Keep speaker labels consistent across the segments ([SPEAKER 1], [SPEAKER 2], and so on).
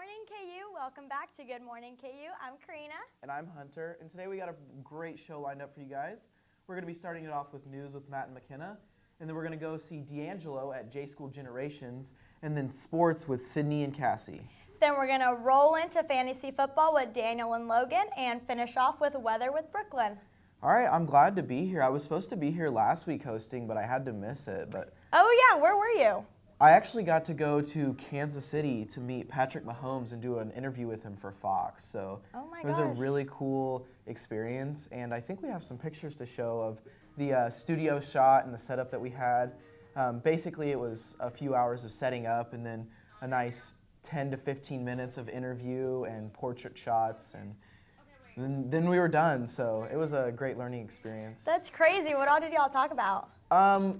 [SPEAKER 1] morning, KU. Welcome back to Good Morning KU. I'm Karina.
[SPEAKER 2] And I'm Hunter. And today we got a great show lined up for you guys. We're going to be starting it off with news with Matt and McKenna. And then we're going to go see D'Angelo at J School Generations. And then sports with Sydney and Cassie.
[SPEAKER 1] Then we're going to roll into fantasy football with Daniel and Logan and finish off with weather with Brooklyn.
[SPEAKER 2] All right, I'm glad to be here. I was supposed to be here last week hosting, but I had to miss it.
[SPEAKER 1] Oh, yeah. Where were you?
[SPEAKER 2] I actually got to go to Kansas City to meet Patrick Mahomes and do an interview with him for Fox. So it was a really cool experience, and I think we have some pictures to show of the studio shot and the setup that we had. Basically, it was a few hours of setting up and then a nice 10 to 15 minutes of interview and portrait shots, and then we were done. So it was a great learning experience.
[SPEAKER 1] That's crazy. What all did y'all talk about?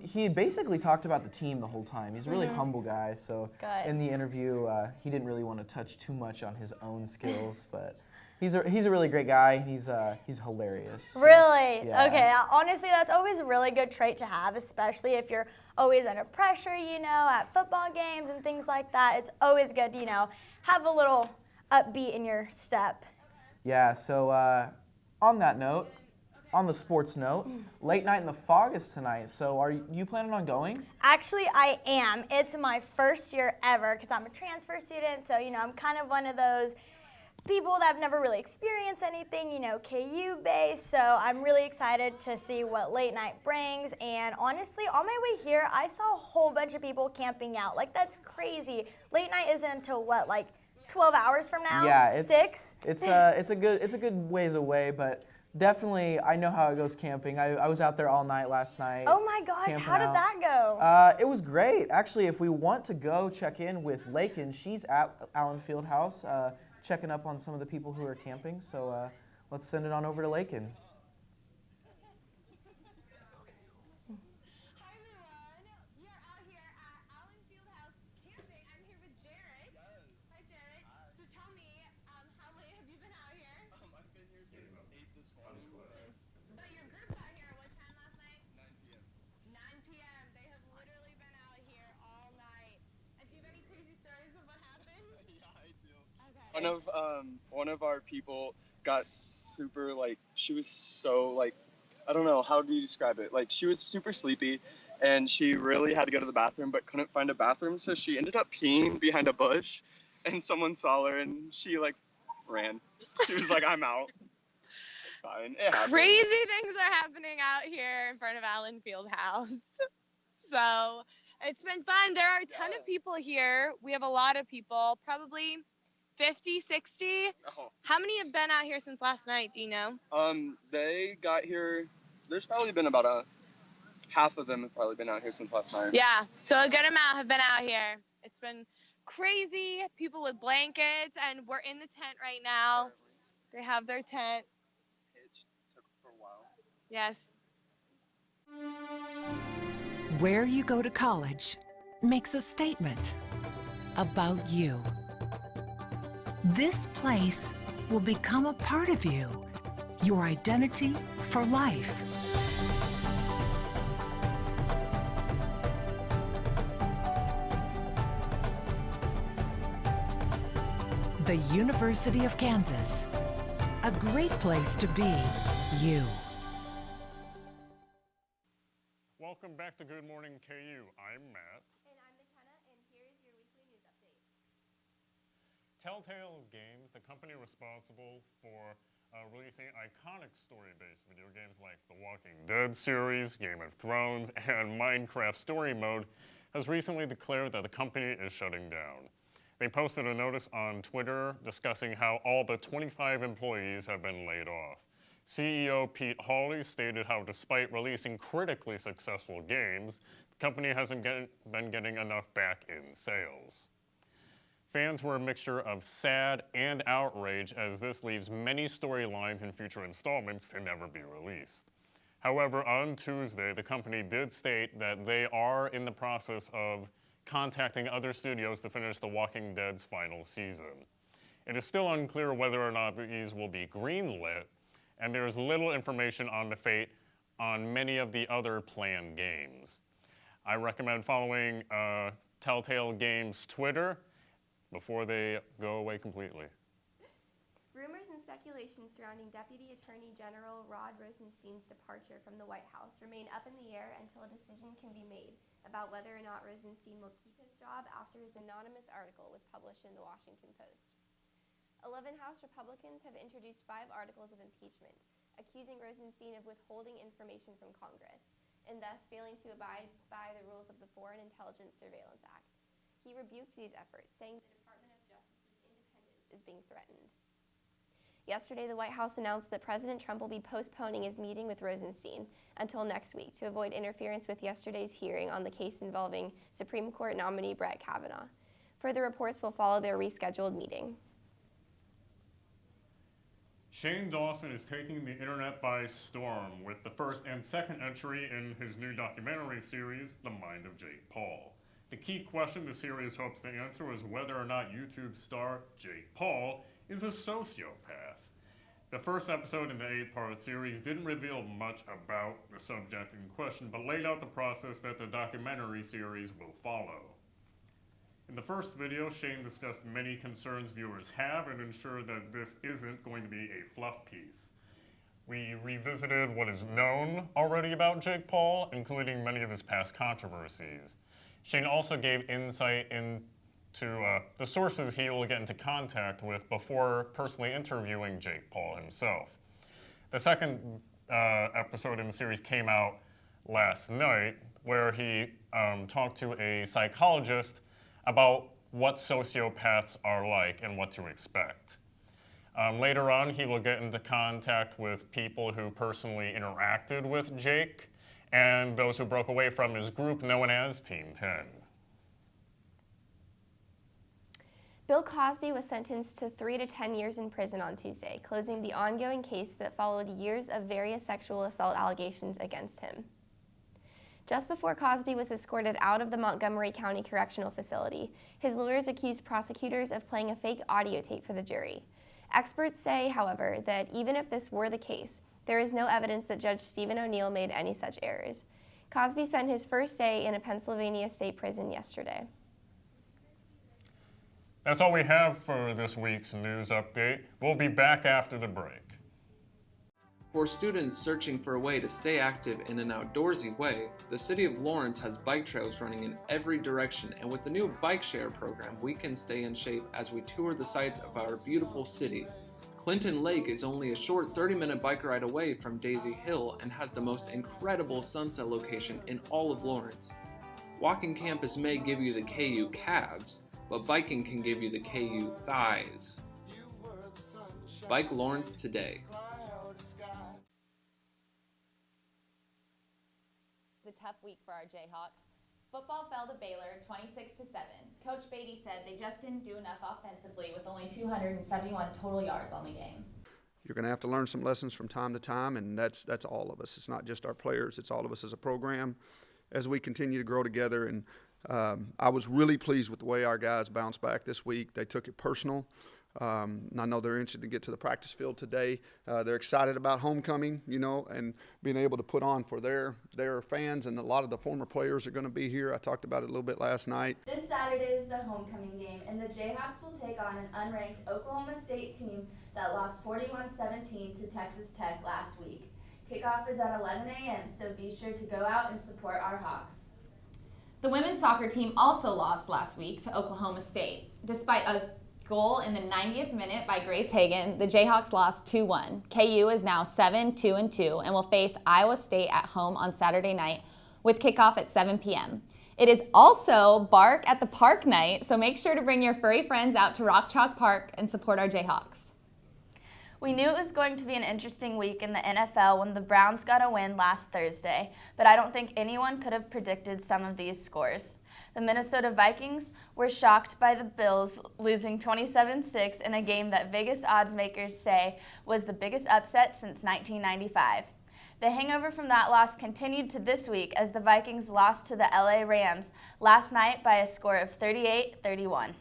[SPEAKER 2] He basically talked about the team the whole time. He's a really humble guy, so in the interview, he didn't really want to touch too much on his own skills, but he's a really great guy. He's hilarious. So,
[SPEAKER 1] really?
[SPEAKER 2] Yeah.
[SPEAKER 1] Okay. Honestly, that's always a really good trait to have, especially if you're always under pressure, at football games and things like that. It's always good to, have a little upbeat in your step.
[SPEAKER 2] Yeah, so on that note, on the sports note, late night in the fog is tonight, so are you planning on going?
[SPEAKER 1] Actually, I am. It's my first year ever because I'm a transfer student, so, I'm kind of one of those people that have never really experienced anything, KU-based, so I'm really excited to see what late night brings, and honestly, on my way here, I saw a whole bunch of people camping out. Like, that's crazy. Late night isn't until, 12 hours from now?
[SPEAKER 2] Yeah,
[SPEAKER 1] 6?
[SPEAKER 2] It's a good ways away, but definitely, I know how it goes camping. I was out there all night last night.
[SPEAKER 1] Oh my gosh, how did that go?
[SPEAKER 2] It was great. Actually, if we want to go check in with Lakin, she's at Allen Fieldhouse, checking up on some of the people who are camping. So let's send it on over to Lakin.
[SPEAKER 3] One of our people got super, she was so, I don't know, how do you describe it? She was super sleepy, and she really had to go to the bathroom, but couldn't find a bathroom, so she ended up peeing behind a bush, and someone saw her, and she, ran. She was like, I'm out. It's fine. It happens.
[SPEAKER 4] Crazy things are happening out here in front of Allen Fieldhouse. So, it's been fun. There are a ton of people here. We have a lot of people, probably 50, 60.
[SPEAKER 3] Oh.
[SPEAKER 4] How many have been out here since last night, do you know?
[SPEAKER 3] They got here, there's probably been about half of them have probably been out here since last night.
[SPEAKER 4] Yeah, so a good amount have been out here. It's been crazy, people with blankets, and we're in the tent right now. They have their tent.
[SPEAKER 3] It took for a while.
[SPEAKER 4] Yes.
[SPEAKER 5] Where you go to college makes a statement about you. This place will become a part of you, your identity for life. The University of Kansas, a great place to be you.
[SPEAKER 6] Welcome back to Good Morning KU. I'm Matt.
[SPEAKER 1] And I'm McKenna, and here's your weekly news update.
[SPEAKER 6] Telltale Games, the company responsible for releasing iconic story-based video games like The Walking Dead series, Game of Thrones, and Minecraft Story Mode, has recently declared that the company is shutting down. They posted a notice on Twitter discussing how all but 25 employees have been laid off. CEO Pete Hawley stated how despite releasing critically successful games, the company hasn't been getting enough back in sales. Fans were a mixture of sad and outrage as this leaves many storylines in future installments to never be released. However, on Tuesday, the company did state that they are in the process of contacting other studios to finish The Walking Dead's final season. It is still unclear whether or not these will be greenlit, and there is little information on the fate on many of the other planned games. I recommend following Telltale Games Twitter before they go away completely.
[SPEAKER 7] Rumors and speculation surrounding Deputy Attorney General Rod Rosenstein's departure from the White House remain up in the air until a decision can be made about whether or not Rosenstein will keep his job after his anonymous article was published in the Washington Post. 11 House Republicans have introduced 5 articles of impeachment, accusing Rosenstein of withholding information from Congress, and thus failing to abide by the rules of the Foreign Intelligence Surveillance Act. He rebuked these efforts, saying the Department of Justice's independence is being threatened. Yesterday, the White House announced that President Trump will be postponing his meeting with Rosenstein until next week to avoid interference with yesterday's hearing on the case involving Supreme Court nominee Brett Kavanaugh. Further reports will follow their rescheduled meeting.
[SPEAKER 6] Shane Dawson is taking the internet by storm with the first and second entry in his new documentary series, The Mind of Jake Paul. The key question the series hopes to answer is whether or not YouTube star Jake Paul is a sociopath. The first episode in the 8-part series didn't reveal much about the subject in question, but laid out the process that the documentary series will follow. In the first video, Shane discussed many concerns viewers have and ensured that this isn't going to be a fluff piece. We revisited what is known already about Jake Paul, including many of his past controversies. Shane also gave insight into the sources he will get into contact with before personally interviewing Jake Paul himself. The second episode in the series came out last night, where he talked to a psychologist about what sociopaths are like and what to expect. Later on, he will get into contact with people who personally interacted with Jake and those who broke away from his group known as Team 10.
[SPEAKER 7] Bill Cosby was sentenced to 3 to 10 years in prison on Tuesday, closing the ongoing case that followed years of various sexual assault allegations against him. Just before Cosby was escorted out of the Montgomery County Correctional Facility, his lawyers accused prosecutors of playing a fake audio tape for the jury. Experts say, however, that even if this were the case, there is no evidence that Judge Stephen O'Neill made any such errors. Cosby spent his first day in a Pennsylvania state prison yesterday.
[SPEAKER 6] That's all we have for this week's news update. We'll be back after the break.
[SPEAKER 8] For students searching for a way to stay active in an outdoorsy way, the City of Lawrence has bike trails running in every direction, and with the new bike share program, we can stay in shape as we tour the sights of our beautiful city. Clinton Lake is only a short 30-minute bike ride away from Daisy Hill and has the most incredible sunset location in all of Lawrence. Walking campus may give you the KU calves, but biking can give you the KU thighs. Bike Lawrence today.
[SPEAKER 9] It's a tough week for our Jayhawks. Football fell to Baylor 26-7. Coach Beatty said they just didn't do enough offensively with only 271 total yards on the game.
[SPEAKER 10] You're going to have to learn some lessons from time to time, and that's all of us. It's not just our players. It's all of us as a program as we continue to grow together. And I was really pleased with the way our guys bounced back this week. They took it personal. And I know they're interested to get to the practice field today. They're excited about homecoming, and being able to put on for their fans, and a lot of the former players are going to be here. I talked about it a little bit last night.
[SPEAKER 11] This Saturday is the homecoming game, and the Jayhawks will take on an unranked Oklahoma State team that lost 41-17 to Texas Tech last week. Kickoff is at 11 a.m., so be sure to go out and support our Hawks.
[SPEAKER 9] The women's soccer team also lost last week to Oklahoma State. Despite a goal in the 90th minute by Grace Hagan, the Jayhawks lost 2-1. KU is now 7-2-2 and will face Iowa State at home on Saturday night with kickoff at 7 p.m. It is also Bark at the Park night, so make sure to bring your furry friends out to Rock Chalk Park and support our Jayhawks.
[SPEAKER 11] We knew it was going to be an interesting week in the NFL when the Browns got a win last Thursday, but I don't think anyone could have predicted some of these scores. The Minnesota Vikings were shocked by the Bills losing 27-6 in a game that Vegas odds makers say was the biggest upset since 1995. The hangover from that loss continued to this week as the Vikings lost to the LA Rams last night by a score of 38-31.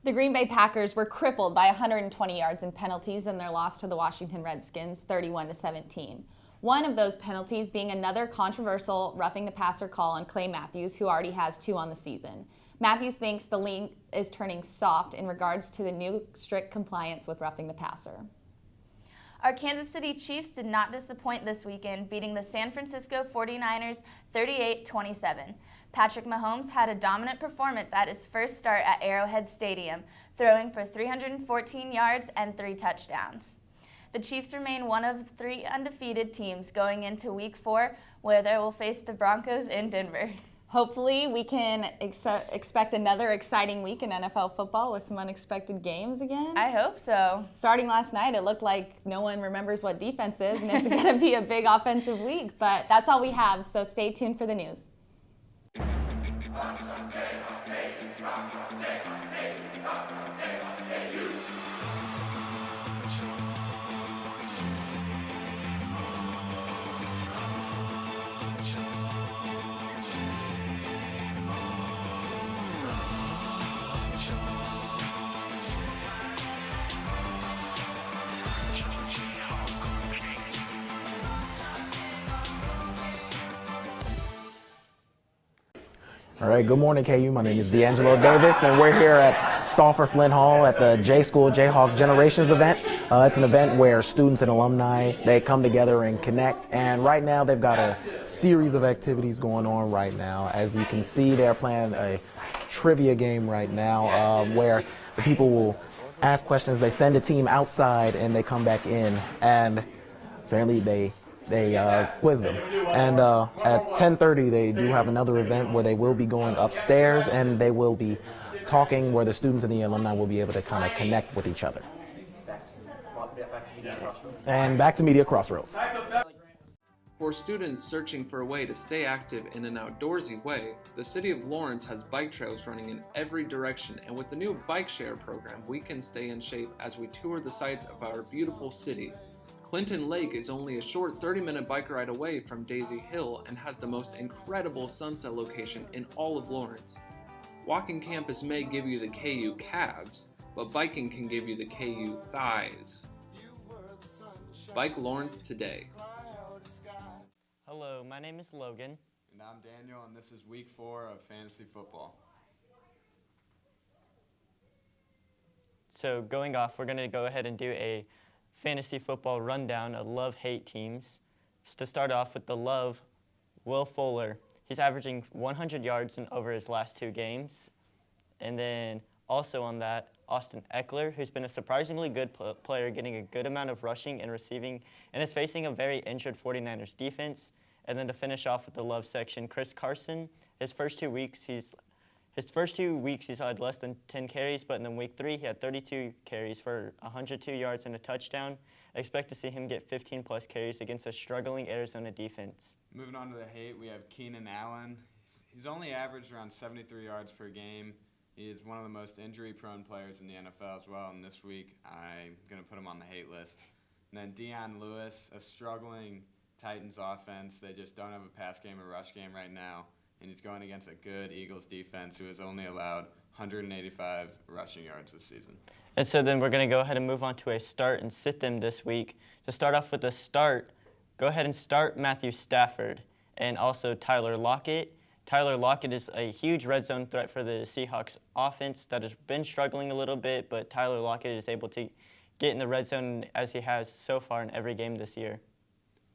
[SPEAKER 9] The Green Bay Packers were crippled by 120 yards in penalties in their loss to the Washington Redskins 31-17. One of those penalties being another controversial roughing the passer call on Clay Matthews, who already has 2 on the season. Matthews thinks the league is turning soft in regards to the new strict compliance with roughing the passer.
[SPEAKER 11] Our Kansas City Chiefs did not disappoint this weekend, beating the San Francisco 49ers 38-27. Patrick Mahomes had a dominant performance at his first start at Arrowhead Stadium, throwing for 314 yards and 3 touchdowns. The Chiefs remain one of 3 undefeated teams going into Week 4, where they will face the Broncos in Denver.
[SPEAKER 9] Hopefully we can expect another exciting week in NFL football with some unexpected games again.
[SPEAKER 11] I hope so.
[SPEAKER 9] Starting last night, it looked like no one remembers what defense is, and it's going to be a big offensive week. But that's all we have, so stay tuned for the news.
[SPEAKER 12] All right, good morning, KU. My name is D'Angelo Davis, and we're here at Stauffer Flint Hall at the J-School Jayhawk Generations event. It's an event where students and alumni, they come together and connect, and right now they've got a series of activities going on right now. As you can see, they're playing a trivia game right now where the people will ask questions. They send a team outside, and they come back in, and apparently they quiz them. And at 10:30 they do have another event where they will be going upstairs and they will be talking, where the students and the alumni will be able to kind of connect with each other. And back to Media Crossroads.
[SPEAKER 8] For students searching for a way to stay active in an outdoorsy way, the City of Lawrence has bike trails running in every direction, and with the new bike share program, we can stay in shape as we tour the sights of our beautiful city. Clinton Lake is only a short 30-minute bike ride away from Daisy Hill and has the most incredible sunset location in all of Lawrence. Walking campus may give you the KU calves, but biking can give you the KU thighs. Bike Lawrence today.
[SPEAKER 13] Hello, my name is Logan.
[SPEAKER 14] And I'm Daniel, and this is week 4 of fantasy football.
[SPEAKER 13] So going off, we're going to go ahead and do a fantasy football rundown of love-hate teams. So to start off with the love, Will Fuller. He's averaging 100 yards over his last 2 games. And then also on that, Austin Eckler, who's been a surprisingly good player, getting a good amount of rushing and receiving, and is facing a very injured 49ers defense. And then to finish off with the love section, Chris Carson. His first two weeks he's had less than 10 carries, but in week 3 he had 32 carries for 102 yards and a touchdown. I expect to see him get 15-plus carries against a struggling Arizona defense.
[SPEAKER 14] Moving on to the hate, we have Keenan Allen. He's only averaged around 73 yards per game. He is one of the most injury-prone players in the NFL as well, and this week I'm going to put him on the hate list. And then Dion Lewis, a struggling Titans offense. They just don't have a pass game or rush game right now, and he's going against a good Eagles defense who has only allowed 185 rushing yards this season.
[SPEAKER 13] And so then we're going to go ahead and move on to a start and sit them this week. To start off with the start, go ahead and start Matthew Stafford and also Tyler Lockett. Tyler Lockett is a huge red zone threat for the Seahawks offense that has been struggling a little bit, but Tyler Lockett is able to get in the red zone as he has so far in every game this year.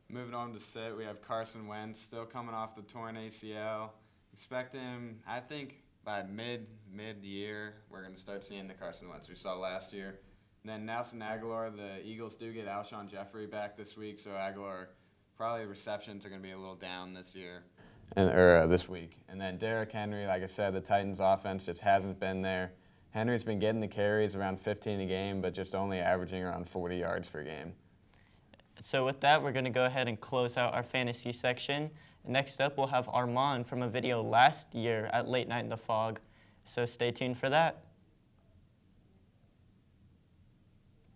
[SPEAKER 14] Moving on to sit, we have Carson Wentz, still coming off the torn ACL. Expect him, I think, by mid-year, we're going to start seeing the Carson Wentz we saw last year. And then Nelson Aguilar, the Eagles do get Alshon Jeffrey back this week, so Aguilar, probably receptions are going to be a little down this year. This week. And then Derrick Henry, like I said, the Titans offense just hasn't been there. Henry's been getting the carries around 15 a game, but just only averaging around 40 yards per game.
[SPEAKER 13] So with that, we're going to go ahead and close out our fantasy section. Next up, we'll have Armand from a video last year at Late Night in the Fog. So stay tuned for that.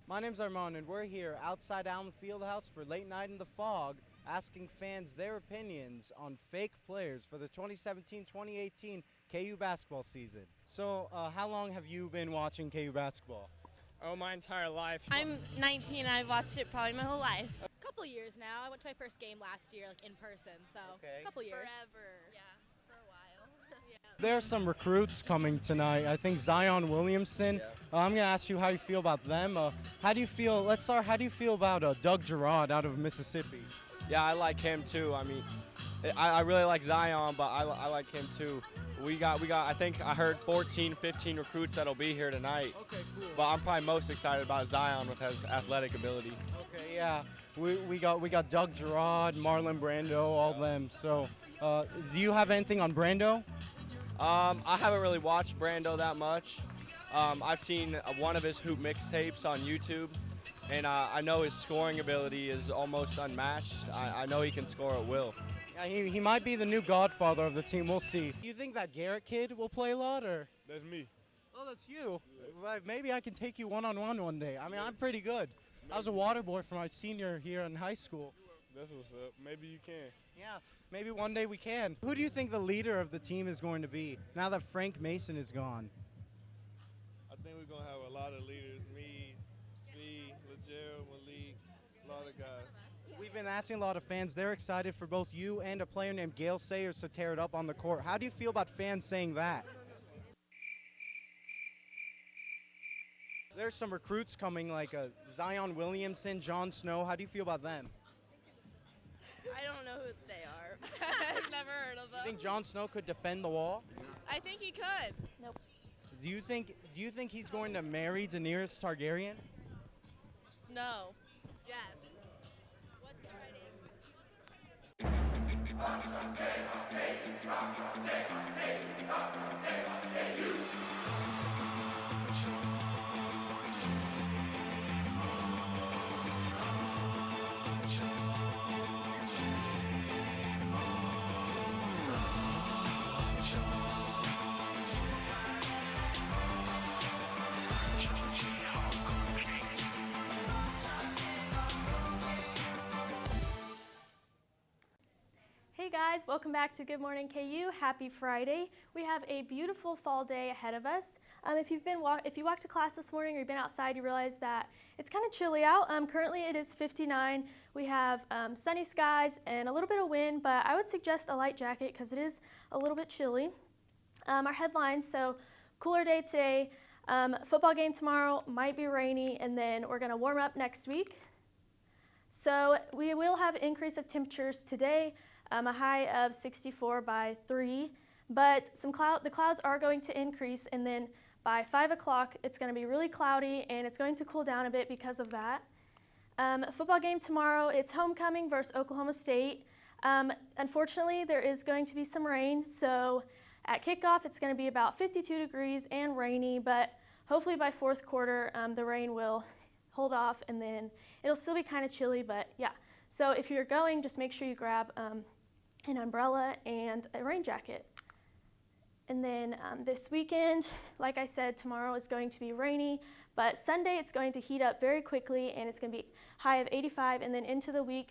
[SPEAKER 15] My name's Armand, and we're here outside Allen Fieldhouse for Late Night in the Fog, asking fans their opinions on fake players for the 2017-2018 KU basketball season. So, how long have you been watching KU basketball?
[SPEAKER 16] Oh, my entire life.
[SPEAKER 17] I'm 19. I've watched it probably my whole life.
[SPEAKER 16] A couple years now. I went to my first game last year, like in person, so a couple years.
[SPEAKER 7] Forever. Yeah, for a while.
[SPEAKER 16] Yeah.
[SPEAKER 15] There's some recruits coming tonight. I think Zion Williamson. I'm going to ask you how you feel about them. How do you feel? Let's start. How do you feel about Doug Gerard out of Mississippi?
[SPEAKER 17] Yeah, I like him too. I mean, I really like Zion, but I like him too. We got. I think I heard 14, 15 recruits that'll be here tonight.
[SPEAKER 15] Okay, cool.
[SPEAKER 17] But I'm probably most excited about Zion with his athletic ability.
[SPEAKER 15] Okay, yeah. We got Doug Gerard, Marlon Brando, all them. So, do you have anything on Brando?
[SPEAKER 17] I haven't really watched Brando that much. I've seen one of his hoop mixtapes on YouTube, and I know his scoring ability is almost unmatched. I know he can score at will.
[SPEAKER 15] Yeah, he might be the new godfather of the team. We'll see. Do you think that Garrett kid will play a lot, or?
[SPEAKER 18] That's me.
[SPEAKER 15] Oh, that's you. Well, maybe I can take you one-on-one one day. I mean, I'm pretty good. I was a water boy for my senior year in high school.
[SPEAKER 18] That's what's up. Maybe you can.
[SPEAKER 15] Yeah, maybe one day we can. Who do you think the leader of the team is going to be now that Frank Mason is gone?
[SPEAKER 18] I think we're going to have a lot of leaders. Me, Svee, Legere, Malik, a lot of guys.
[SPEAKER 15] We've been asking a lot of fans. They're excited for both you and a player named Gale Sayers to tear it up on the court. How do you feel about fans saying that? There's some recruits coming like Zion Williamson, Jon Snow. How do you feel about them?
[SPEAKER 19] I don't know who they are. I've never heard of them.
[SPEAKER 15] You think Jon Snow could defend the wall?
[SPEAKER 19] I think he could.
[SPEAKER 16] Nope.
[SPEAKER 15] Do you think he's going to marry Daenerys Targaryen?
[SPEAKER 19] No. Yes.
[SPEAKER 20] Hey guys, welcome back to Good Morning KU. Happy Friday. We have a beautiful fall day ahead of us. If you walked to class this morning or you've been outside, you realize that it's kind of chilly out. Currently it is 59. We have sunny skies and a little bit of wind, but I would suggest a light jacket because it is a little bit chilly. Our headlines, so cooler day today, football game tomorrow, might be rainy, and then we're going to warm up next week. So we will have an increase of temperatures today. A high of 64 by 3, but the clouds are going to increase, and then by 5 o'clock it's going to be really cloudy and it's going to cool down a bit because of that. Football game tomorrow, it's homecoming versus Oklahoma State. Unfortunately, there is going to be some rain, so at kickoff it's going to be about 52 degrees and rainy, but hopefully by fourth quarter the rain will hold off and then it'll still be kind of chilly, but yeah. So if you're going, just make sure you grab an umbrella and a rain jacket. And then this weekend, like I said, tomorrow is going to be rainy, but Sunday it's going to heat up very quickly and it's going to be high of 85, and then into the week,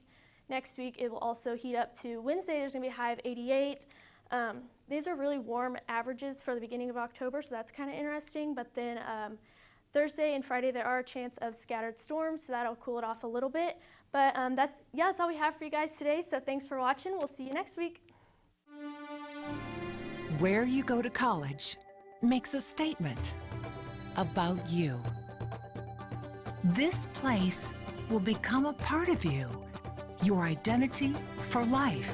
[SPEAKER 20] next week it will also heat up to Wednesday. There's going to be a high of 88. These are really warm averages for the beginning of October, so that's kind of interesting, but then Thursday and Friday there are a chance of scattered storms, so that'll cool it off a little bit. But that's all we have for you guys today, so thanks for watching. We'll see you next week.
[SPEAKER 5] Where you go to college makes a statement about you. This place will become a part of you, your identity for life.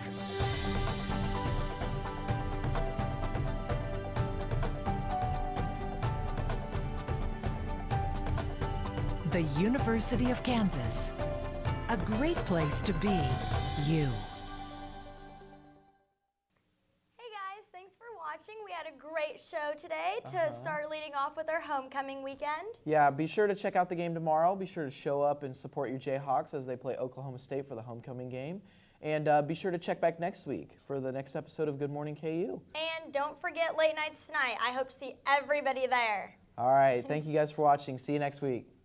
[SPEAKER 5] The University of Kansas. A great place to be you.
[SPEAKER 1] Hey guys, thanks for watching. We had a great show today to start leading off with our homecoming weekend.
[SPEAKER 2] Yeah, be sure to check out the game tomorrow. Be sure to show up and support your Jayhawks as they play Oklahoma State for the homecoming game. And be sure to check back next week for the next episode of Good Morning KU.
[SPEAKER 1] And don't forget late nights tonight. I hope to see everybody there.
[SPEAKER 2] All right, thank you guys for watching. See you next week.